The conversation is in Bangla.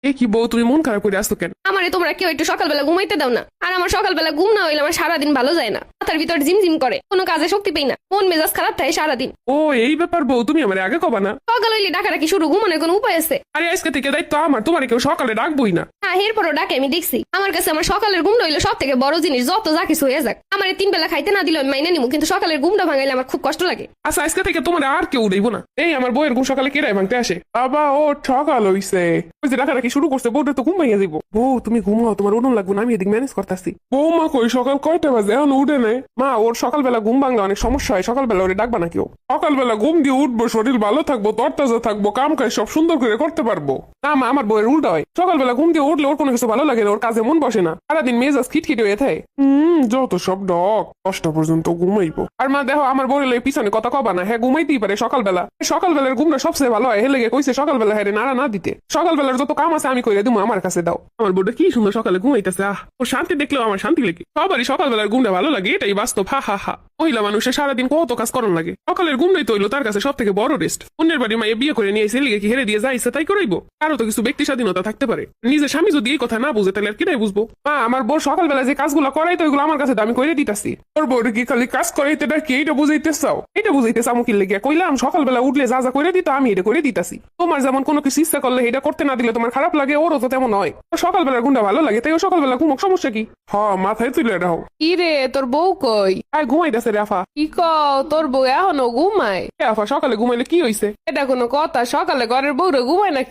এ কি বউ, তুমি মন খারাপ করে আসতো কেন? আমারে তোমরা কেউ একটু সকালবেলা ঘুমাইতে দাও না। আর আমার সকালবেলা ঘুম না হইলে আমার সারাদিন ভালো যায় না, মাথার ভিতর ঝিমঝিম করে, কোনো কাজে শক্তি পাই না, মন মেজাজ খারাপ থাকে সারাদিন। ও এই ব্যাপার বউ, তুমি আমার আগে কবা না। সকাল হইলে ডাকাডাকি শুরু, ঘুমানোর কোনো উপায় আছে? আরে আজকে থেকে দায়িত্ব আমার, তোমার কেউ সকালে ডাকবই না। হ্যাঁ, এরপরও ডাকে আমি দেখছি। আমার কাছে আমার সকালের ঘুমটা হইলো সব থেকে বড় জিনিস, যত যা কিছু হয়ে যাক। আমার 3 বেলা খাইতে না দিলে আমি মাইনে নিবো, কিন্তু সকালের ঘুমটা ভাঙাইলে আমার খুব কষ্ট লাগে। আচ্ছা আজকে থেকে তোমার আর কেউ দেবো না। এই আমার বউয়ের ঘুম সকালে কেড়াই ভাঙতে আসে। বাবা ও সকাল হইছে, ওই যে ডাকাডাকি শুরু করছে, বউটা তো ঘুম ভাঙিয়ে যাবো। বউ তুমি ঘুমাও, তোমার উনুন লাগবে না, আমি এদিক ম্যানেজ করতেছি। বৌমা কই সকাল কয়টা বাজে এখন উঠে নেই? মা ওর সকালবেলা ঘুম ভাঙলে অনেক সমস্যা হয়, সকালবেলা ওরে ডাকবা না কেউ। সকালবেলা ঘুম দিয়ে উঠবো, শরীর ভালো থাকবো, তরতাজা থাকবো, কাম কাজ সব সুন্দর করে করতে পারবো। না মা, আমার বউয়ের উল্টা হয়, সকালবেলা ঘুম দিয়ে উঠলে ওর কোনো কিছু ভালো লাগে না, ওর কাজে মন বসে না, সারাদিন মেজাজ খিটখিটে হয়ে থাকে। যত সব ডক, 10টা পর্যন্ত ঘুমাইবো। আর মা দেখো আমার বউয়ের লই পিছনে কথা কবা না, হ্যাঁ ঘুমাইতেই পারে সকালবেলা। সকালবেলার ঘুমটা সবচেয়ে ভালো হয়, হেলে কইছে সকালবেলা হ্যাঁ নাড়া না দিতে। সকালবেলার যত কাম আছে আমি কইরে দিমু, আমার কাছে দাও। আমার বউটা কি সুন্দর সকালে ঘুমাইতেছে, ও শান্তি দেখলেও আমার শান্তি লাগে। সবারই সকালবেলার ঘুমটা ভালো লাগে, এটাই বাস্তব। হা হা হা। মহিলা মানুষের সারাদিন কত কাজ করন লাগে, সকালের ঘুমটাই তো হইলো তার কাছে সব থেকে বড় রেস্ট। অন্যের বাড়ি মায়ে বিয়ে করে নিয়ে এসে লিগে কি হেরে দিয়ে যাইছে তাই করাইবো? কারো তো কিছু ব্যক্তি স্বাধীনতা থাকতে পারে। নিজের স্বামী যদি এই কথা না বুঝে তাহলে আর কিটাই বুঝবো? আমার বউ সকালবেলা যে কাজগুলো করাই তো ওইগুলো আমার কাছে দামি করে দিতাছি। তোর বউ কি খালি কাজ করাইতে কি এইটা বুঝাইতে চাও? এটা বুঝাইতে চাও কি লেগে কইলাম সকালবেলা উঠলে যা যা করে দিত আমি এটা করে দিতাছি। তোমার যেমন কোনো কিছু ইচ্ছা করলে এটা করতে না দিলে তোমার খারাপ লাগে, ওরও তো তেমন হয়। সকালবেলার ঘুমটা ভালো লাগে তাই ও সকালবেলা ঘুমক, সমস্যা কি? মাথায় তুলে রাখো। কি রে, তোর বউ কই? ঘুমাইতেছে রে আফা। কি কও, তোর বউ এখনো ঘুমায়? আফা সকালে ঘুমাইলে কি হইছে? এটা কোনো কথা? সকালে ঘরের বউরে ঘুমায় না?